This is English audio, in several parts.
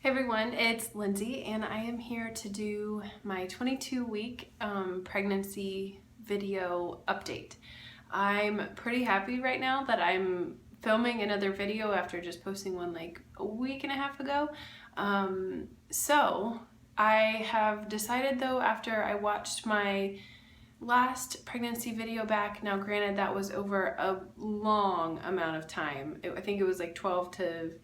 Hey everyone, it's Lindsay and I am here to do my 22-week pregnancy video update. I'm pretty happy right now that I'm filming another video after just posting one like a week and a half ago. So I have decided though, after I watched my last pregnancy video back, now granted that was over a long amount of time. I think it was like 12 to, it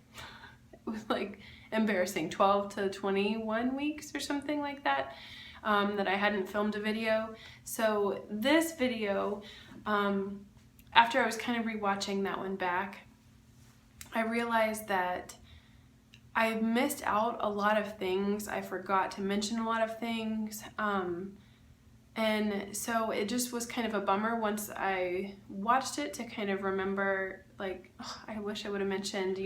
was like embarrassing, 12 to 21 weeks or something like that, that I hadn't filmed a video. So this video, after I was kind of rewatching that one back, I realized that I missed out a lot of things. I forgot to mention a lot of things. And so it just was kind of a bummer once I watched it to kind of remember, like, oh, I wish I would have mentioned,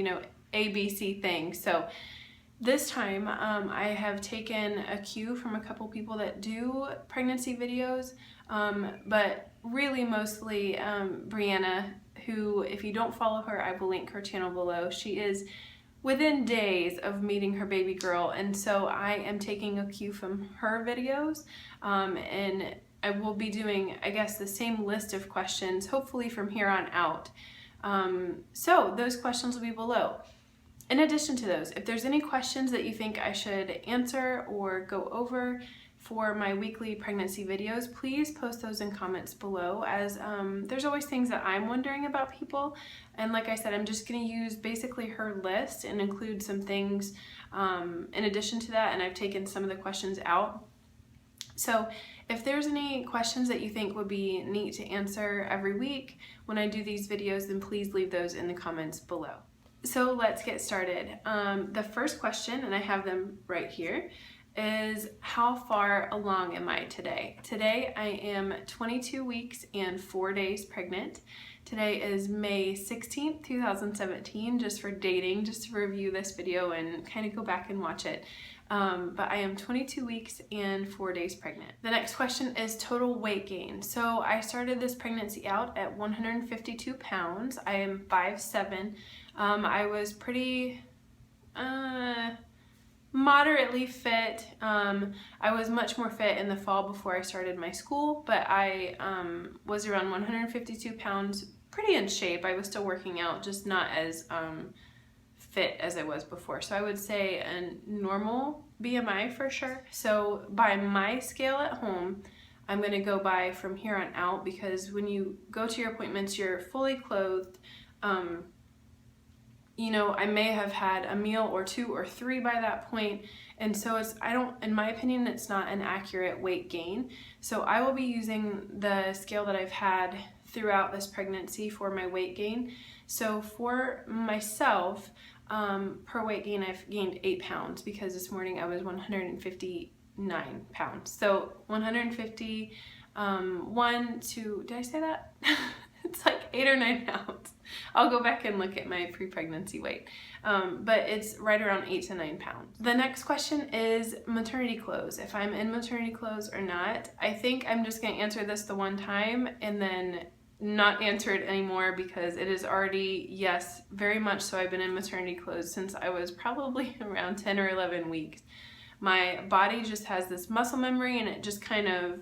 ABC things. So this time I have taken a cue from a couple people that do pregnancy videos, but really mostly Brianna, who, if you don't follow her, I will link her channel below. She is within days of meeting her baby girl, and so I am taking a cue from her videos, and I will be doing, I guess, the same list of questions hopefully from here on out. So those questions will be below. In addition to those, if there's any questions that you think I should answer or go over for my weekly pregnancy videos, please post those in comments below, as there's always things that I'm wondering about people. And like I said, I'm just going to use basically her list and include some things in addition to that, and I've taken some of the questions out. So if there's any questions that you think would be neat to answer every week when I do these videos, then please leave those in the comments below. So let's get started. The first question, and I have them right here, is how far along am I today? Today I am 22 weeks and 4 days pregnant. Today is May 16th, 2017, just for dating, just to review this video and kind of go back and watch it. But I am 22 weeks and 4 days pregnant. The next question is total weight gain. So I started this pregnancy out at 152 pounds. I am 5'7". I was pretty moderately fit. I was much more fit in the fall before I started my school, but I was around 152 pounds, pretty in shape. I was still working out, just not as fit as I was before. So I would say a normal BMI for sure. So by my scale at home, I'm going to go by from here on out, because when you go to your appointments, you're fully clothed. I may have had a meal or 2 or 3 by that point, and so in my opinion, it's not an accurate weight gain. So I will be using the scale that I've had throughout this pregnancy for my weight gain. So for myself, per weight gain, I've gained 8 pounds, because this morning I was 159 pounds. So 151 to, did I say that? It's like 8 or 9 pounds. I'll go back and look at my pre-pregnancy weight, but it's right around 8 to 9 pounds. The next question is maternity clothes. If I'm in maternity clothes or not. I think I'm just going to answer this the one time and then not answer it anymore, because it is already, yes, very much so, I've been in maternity clothes since I was probably around 10 or 11 weeks. My body just has this muscle memory, and it just kind of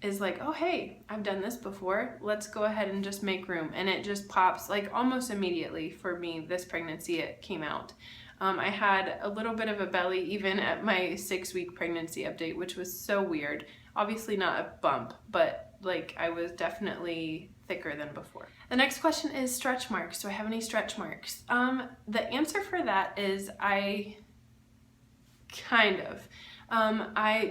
is like, oh hey, I've done this before, let's go ahead and just make room. And it just pops like almost immediately for me. This pregnancy, it came out. I had a little bit of a belly even at my 6-week pregnancy update, which was so weird. Obviously not a bump, but like I was definitely thicker than before. The next question is stretch marks. Do I have any stretch marks? The answer for that is I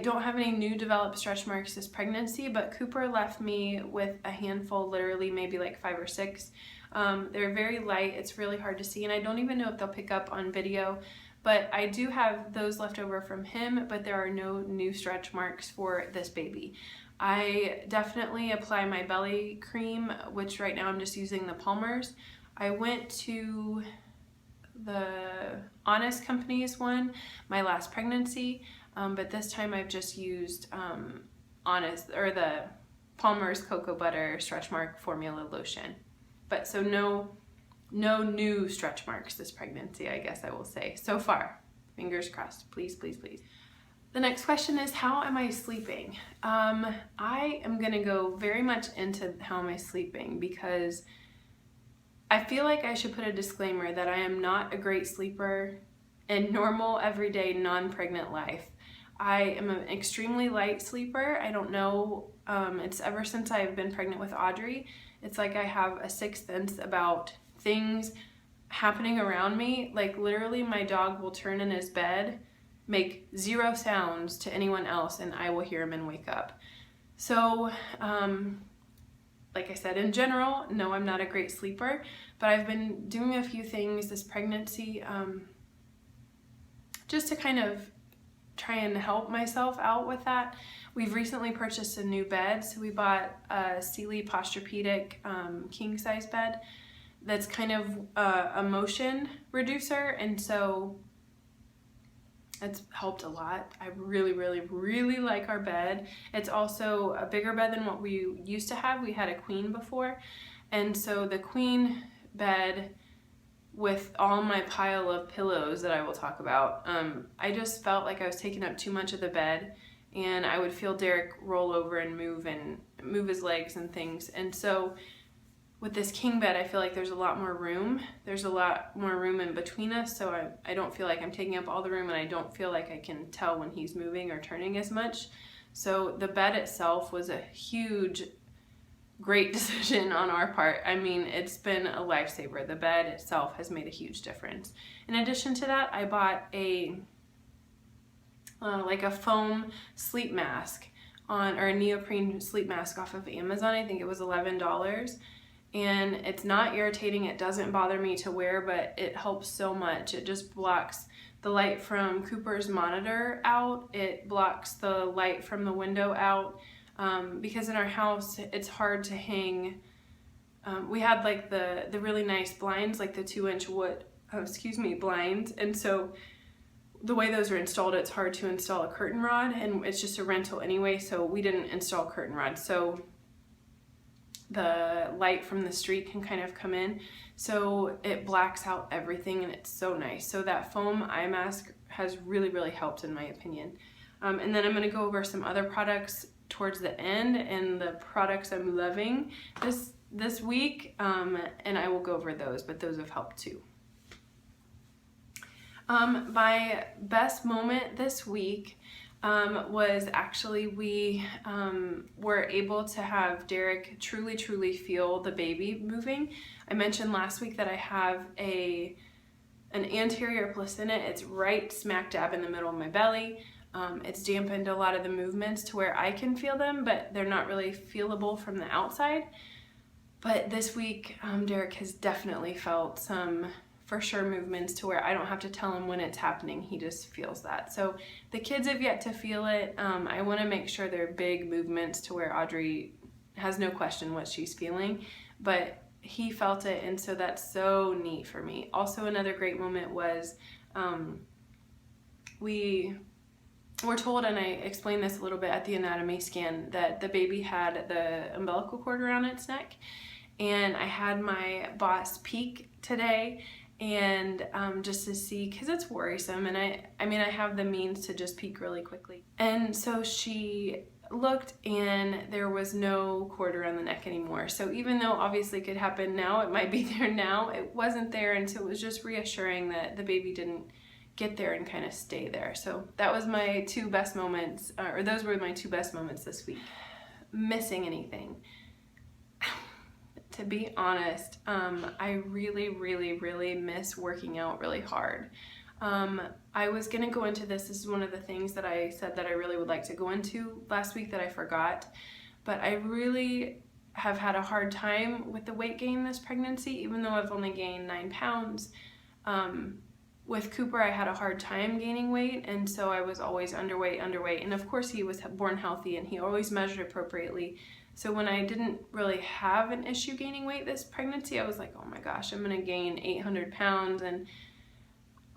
don't have any new developed stretch marks this pregnancy, but Cooper left me with a handful, literally maybe like 5 or 6. They're very light, it's really hard to see, and I don't even know if they'll pick up on video, but I do have those left over from him, but there are no new stretch marks for this baby. I definitely apply my belly cream, which right now I'm just using the Palmer's. I went to the Honest Company's one my last pregnancy, but this time I've just used Honest, or the Palmer's Cocoa Butter Stretch Mark Formula Lotion. But so no new stretch marks this pregnancy, I guess I will say, so far. Fingers crossed. Please, please, please. The next question is, how am I sleeping? I am gonna go very much into how am I sleeping because I feel like I should put a disclaimer that I am not a great sleeper in normal, everyday, non-pregnant life. I am an extremely light sleeper. I don't know, it's ever since I've been pregnant with Audrey, it's like I have a sixth sense about things happening around me. Like literally my dog will turn in his bed, make 0 sounds to anyone else, and I will hear him and wake up. So, like I said, in general, no, I'm not a great sleeper, but I've been doing a few things this pregnancy just to kind of try and help myself out with that. We've recently purchased a new bed, so we bought a Sealy Posturepedic king size bed that's kind of a motion reducer, and so it's helped a lot. I really, really, really like our bed. It's also a bigger bed than what we used to have. We had a queen before, and so the queen bed with all my pile of pillows that I will talk about, I just felt like I was taking up too much of the bed, and I would feel Derek roll over and move his legs and things. And so with this king bed, I feel like there's a lot more room. There's a lot more room in between us, so I don't feel like I'm taking up all the room, and I don't feel like I can tell when he's moving or turning as much. So the bed itself was a huge, great decision on our part. I mean, it's been a lifesaver. The bed itself has made a huge difference. In addition to that, I bought a like a foam sleep mask or a neoprene sleep mask off of Amazon. I think it was $11. And it's not irritating, it doesn't bother me to wear, but it helps so much. It just blocks the light from Cooper's monitor out, it blocks the light from the window out, because in our house it's hard to hang. We had like the really nice blinds, like the 2-inch wood, blinds, and so the way those are installed, it's hard to install a curtain rod, and it's just a rental anyway, so we didn't install curtain rods. So the light from the street can kind of come in, so it blacks out everything, and it's so nice. So that foam eye mask has really, really helped in my opinion. And then I'm going to go over some other products towards the end, and the products I'm loving this week, and I will go over those, but those have helped too. My best moment this week was actually we were able to have Derek truly feel the baby moving. I mentioned last week that I have an anterior placenta. It's right smack dab in the middle of my belly. It's dampened a lot of the movements to where I can feel them, but they're not really feelable from the outside. But this week, Derek has definitely felt some for sure movements to where I don't have to tell him when it's happening. He just feels that. So the kids have yet to feel it. I want to make sure they're big movements to where Audrey has no question what she's feeling, but he felt it, and so that's so neat for me. Also, another great moment was we were told, and I explained this a little bit at the anatomy scan, that the baby had the umbilical cord around its neck, and I had my boss peek today, and just to see, because it's worrisome, and I mean I have the means to just peek really quickly, and so she looked and there was no cord around the neck anymore. So even though obviously it could happen now, it might be there now, it wasn't there, and so it was just reassuring that the baby didn't get there and kind of stay there. So that was my two best moments, or those were my two best moments this week. Missing anything? To be honest, I really miss working out really hard. I was gonna go into this is one of the things that I said that I really would like to go into last week that I forgot, but I really have had a hard time with the weight gain this pregnancy, even though I've only gained 9 pounds. With Cooper, I had a hard time gaining weight, and so I was always underweight, and of course he was born healthy and he always measured appropriately. So when I didn't really have an issue gaining weight this pregnancy, I was like, oh my gosh, I'm gonna gain 800 pounds. And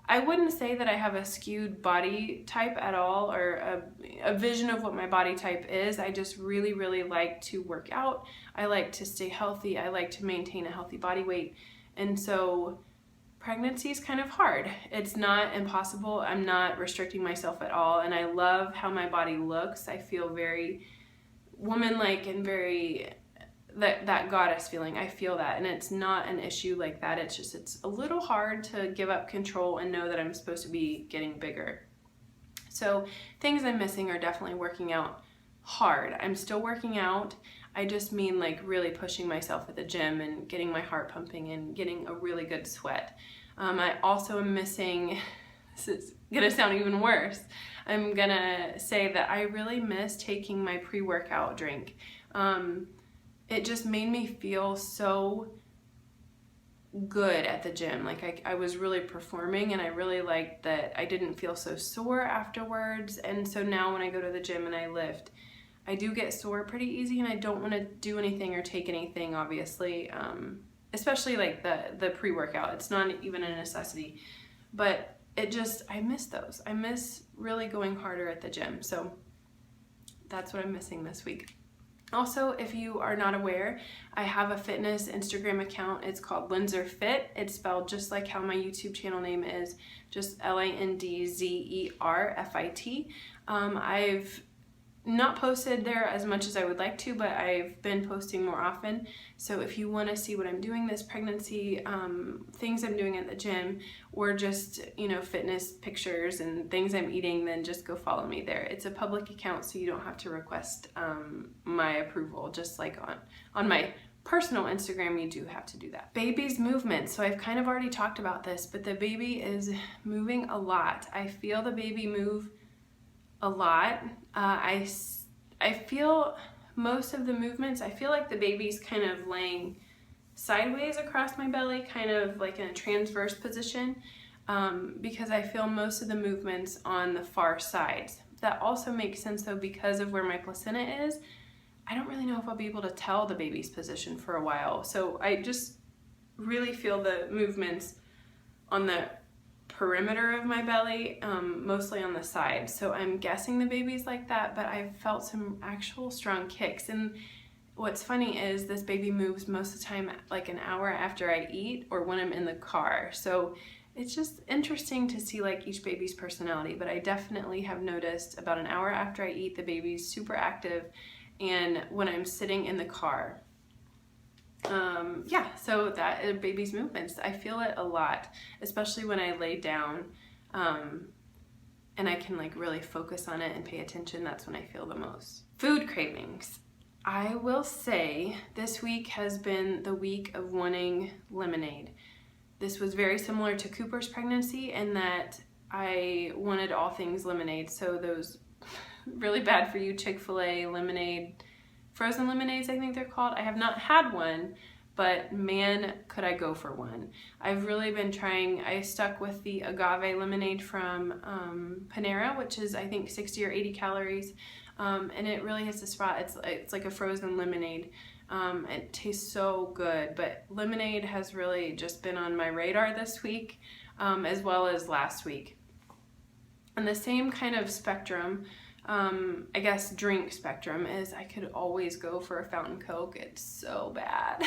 I wouldn't say that I have a skewed body type at all, or a vision of what my body type is. I just really like to work out. I like to stay healthy. I like to maintain a healthy body weight. And so pregnancy is kind of hard. It's not impossible. I'm not restricting myself at all, and I love how my body looks. I feel very woman-like and very that goddess feeling. I feel that, and it's not an issue like that. It's just, it's a little hard to give up control and know that I'm supposed to be getting bigger. So things I'm missing are definitely working out hard. I'm still working out. I just mean like really pushing myself at the gym and getting my heart pumping and getting a really good sweat. I also am missing, this is gonna sound even worse, I'm gonna say that I really miss taking my pre-workout drink. It just made me feel so good at the gym. Like I was really performing, and I really liked that I didn't feel so sore afterwards. And so now when I go to the gym and I lift, I do get sore pretty easy, and I don't want to do anything or take anything, obviously, especially like the pre-workout. It's not even a necessity, but it just, I miss those. I miss really going harder at the gym. So that's what I'm missing this week. Also, if you are not aware, I have a fitness Instagram account. It's called Linzer Fit. It's spelled just like how my YouTube channel name is, just LANDZERFIT. I've not posted there as much as I would like to, but I've been posting more often. So if you want to see what I'm doing this pregnancy, things I'm doing at the gym, or just, you know, fitness pictures and things I'm eating, then just go follow me there. It's a public account, so you don't have to request my approval, just like on my personal Instagram, you do have to do that. Baby's movement. So I've kind of already talked about this, but the baby is moving a lot. I feel the baby move a lot. I feel most of the movements, I feel like the baby's kind of laying sideways across my belly, kind of like in a transverse position, because I feel most of the movements on the far sides. That also makes sense though, because of where my placenta is. I don't really know if I'll be able to tell the baby's position for a while. So I just really feel the movements on the perimeter of my belly, mostly on the side. So I'm guessing the baby's like that, but I've felt some actual strong kicks. And what's funny is this baby moves most of the time like an hour after I eat or when I'm in the car. So it's just interesting to see like each baby's personality, but I definitely have noticed about an hour after I eat, the baby's super active, and when I'm sitting in the car. Yeah, so that baby's movements, I feel it a lot, especially when I lay down, and I can like really focus on it and pay attention. That's when I feel the most. Food cravings. I will say this week has been the week of wanting lemonade. This was very similar to Cooper's pregnancy in that I wanted all things lemonade. So those really bad for you Chick-fil-A lemonade, frozen lemonades, I think they're called. I have not had one, but man, could I go for one. I've really been trying. I stuck with the agave lemonade from Panera, which is I think 60 or 80 calories, and it really hits the spot. It's like a frozen lemonade. It tastes so good, but lemonade has really just been on my radar this week, as well as last week. And the same kind of spectrum, I guess drink spectrum, is I could always go for a fountain Coke. It's so bad.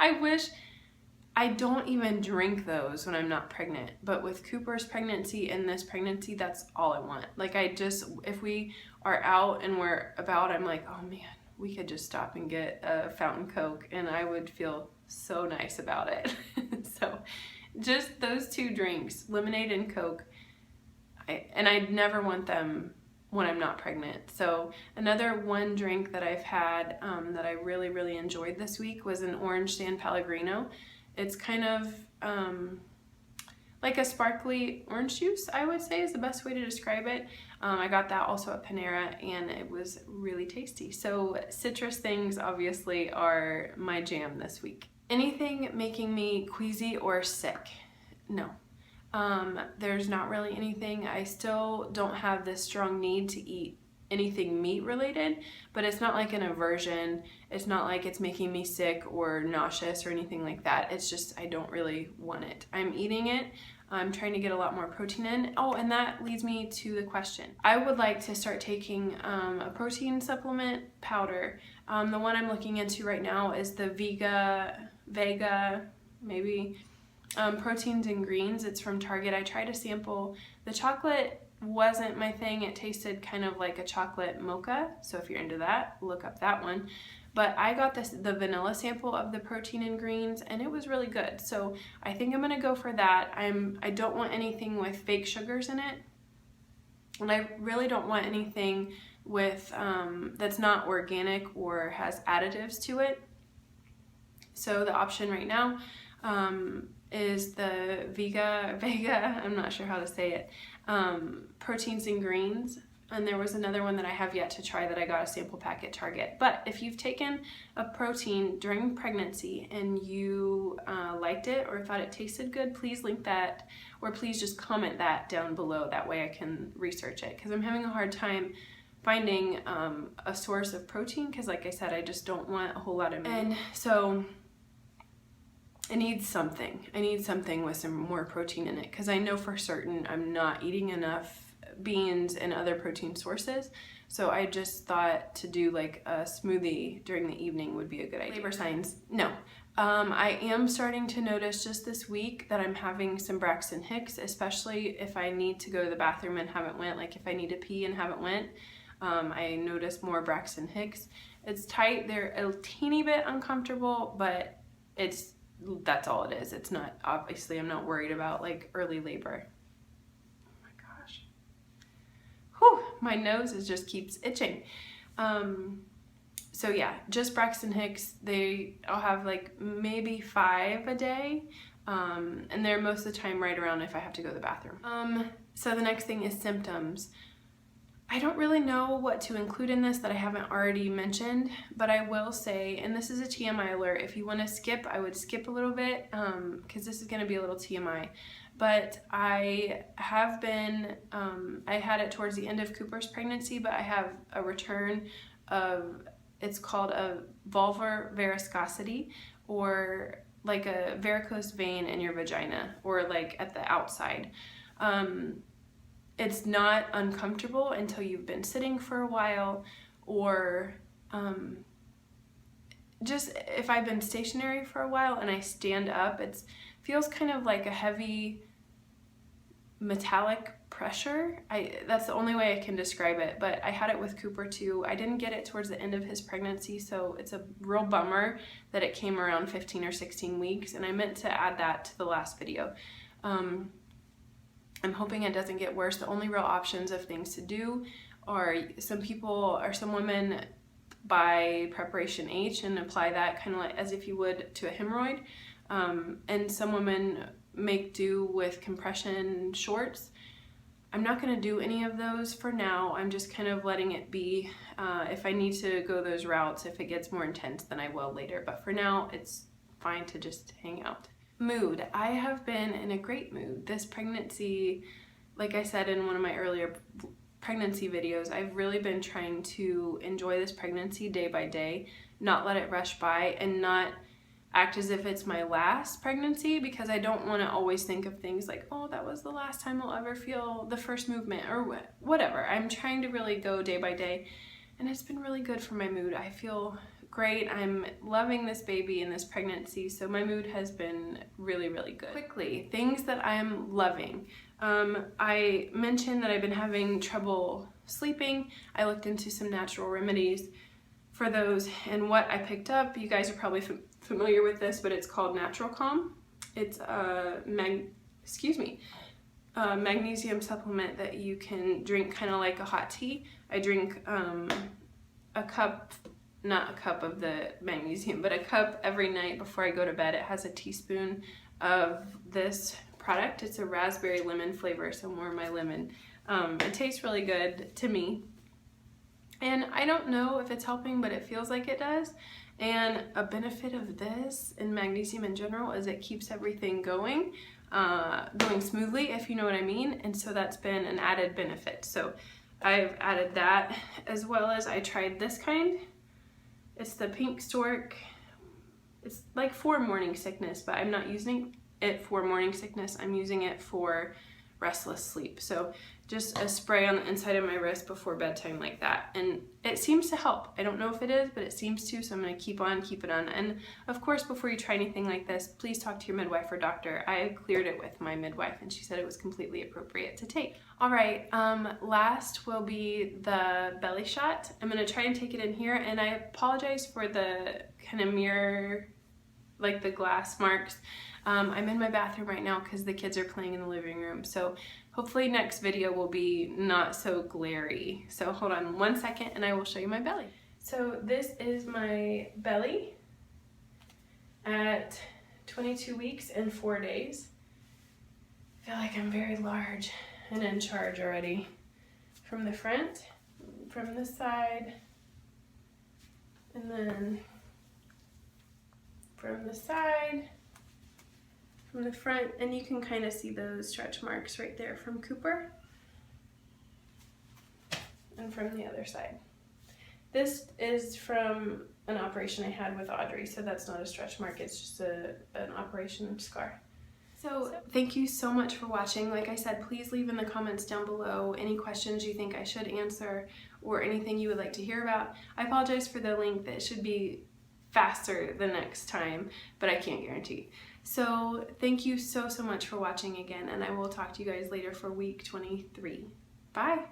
I wish. I don't even drink those when I'm not pregnant, but with Cooper's pregnancy and this pregnancy, that's all I want. Like if we are out and we're about, I'm like, oh man, we could just stop and get a fountain Coke and I would feel so nice about it. So just those two drinks, lemonade and Coke, I'd never want them when I'm not pregnant. So another one drink that I've had that I really, really enjoyed this week was an orange San Pellegrino. It's kind of like a sparkly orange juice, I would say is the best way to describe it. I got that also at Panera and it was really tasty. So citrus things obviously are my jam this week. Anything making me queasy or sick? No. There's not really anything. I still don't have this strong need to eat anything meat related, but it's not like an aversion. It's not like it's making me sick or nauseous or anything like that. It's just I don't really want it. I'm eating it. I'm trying to get a lot more protein in. Oh, and that leads me to the question. I would like to start taking a protein supplement powder. The one I'm looking into right now is the Vega, maybe. Proteins and Greens. It's from Target. I tried a sample. The chocolate wasn't my thing. It tasted kind of like a chocolate mocha. So if you're into that, look up that one. But I got the vanilla sample of the Protein and Greens, and it was really good. So I think I'm gonna go for that. I don't want anything with fake sugars in it, and I really don't want anything with that's not organic or has additives to it. So the option right now is the Vega, I'm not sure how to say it, Proteins and Greens. And there was another one that I have yet to try that I got a sample pack at Target. But if you've taken a protein during pregnancy and you liked it or thought it tasted good, please link that, or please just comment that down below. That way I can research it, because I'm having a hard time finding a source of protein, because like I said, I just don't want a whole lot of meat. And so I need something with some more protein in it, because I know for certain I'm not eating enough beans and other protein sources. So I just thought to do like a smoothie during the evening would be a good idea. Labor signs, no. I am starting to notice just this week that I'm having some Braxton Hicks, especially if I need to go to the bathroom and haven't went, like if I need to pee and haven't went. I notice more Braxton Hicks. It's tight, they're a teeny bit uncomfortable, but that's all it is. It's not, obviously I'm not worried about like early labor. My nose just keeps itching. So yeah, just Braxton Hicks. I'll have like maybe 5 a day, and they're most of the time right around if I have to go to the bathroom. So the next thing is symptoms. I don't really know what to include in this that I haven't already mentioned, but I will say, and this is a TMI alert, if you want to skip, I would skip a little bit, because this is going to be a little TMI. But I have been, I had it towards the end of Cooper's pregnancy, but I have a return of, it's called a vulvar varicosity, or like a varicose vein in your vagina, or like at the outside. It's not uncomfortable until you've been sitting for a while, or just if I've been stationary for a while and I stand up, it feels kind of like a heavy metallic pressure. That's the only way I can describe it, but I had it with Cooper too. I didn't get it towards the end of his pregnancy, so it's a real bummer that it came around 15 or 16 weeks, and I meant to add that to the last video. I'm hoping it doesn't get worse. The only real options of things to do are some women buy Preparation H and apply that kind of like as if you would to a hemorrhoid, and some women make do with compression shorts. I'm not going to do any of those for now. I'm just kind of letting it be. If I need to go those routes, if it gets more intense, then I will later. But for now, it's fine to just hang out. Mood. I have been in a great mood. This pregnancy, like I said in one of my earlier pregnancy videos, I've really been trying to enjoy this pregnancy day by day, not let it rush by, and not act as if it's my last pregnancy, because I don't want to always think of things like, oh, that was the last time I'll ever feel the first movement or whatever. I'm trying to really go day by day, and it's been really good for my mood. I feel great. I'm loving this baby and this pregnancy, so my mood has been really, really good. Quickly, things that I'm loving. I mentioned that I've been having trouble sleeping. I looked into some natural remedies for those, and what I picked up, you guys are probably familiar with this, but it's called Natural Calm. It's a magnesium supplement that you can drink kind of like a hot tea. I drink a cup, not a cup of the magnesium, but a cup every night before I go to bed. It has a teaspoon of this product. It's a raspberry lemon flavor, so more of my lemon. It tastes really good to me, and I don't know if it's helping, but it feels like it does. And a benefit of this and magnesium in general is it keeps everything going smoothly, if you know what I mean. And so that's been an added benefit. So I've added that, as well as I tried this kind. It's the Pink Stork. It's like for morning sickness, but I'm not using it for morning sickness. I'm using it for restless sleep. So just a spray on the inside of my wrist before bedtime like that. And it seems to help. I don't know if it is, but it seems to, so I'm gonna keep it on. And of course, before you try anything like this, please talk to your midwife or doctor. I cleared it with my midwife and she said it was completely appropriate to take. All right, last will be the belly shot. I'm gonna try and take it in here, and I apologize for the kind of mirror, like the glass marks. I'm in my bathroom right now because the kids are playing in the living room. So hopefully next video will be not so glary. So hold on 1 second and I will show you my belly. So this is my belly at 22 weeks and 4 days. I feel like I'm very large and in charge already. From the front, from the side, and then from the side, from the front, and you can kind of see those stretch marks right there from Cooper, and from the other side. This is from an operation I had with Audrey, so that's not a stretch mark, it's just an operation scar. So thank you so much for watching. Like I said, please leave in the comments down below any questions you think I should answer or anything you would like to hear about. I apologize for the length. It should be faster the next time, but I can't guarantee. So thank you so much for watching again, and I will talk to you guys later for week 23. Bye.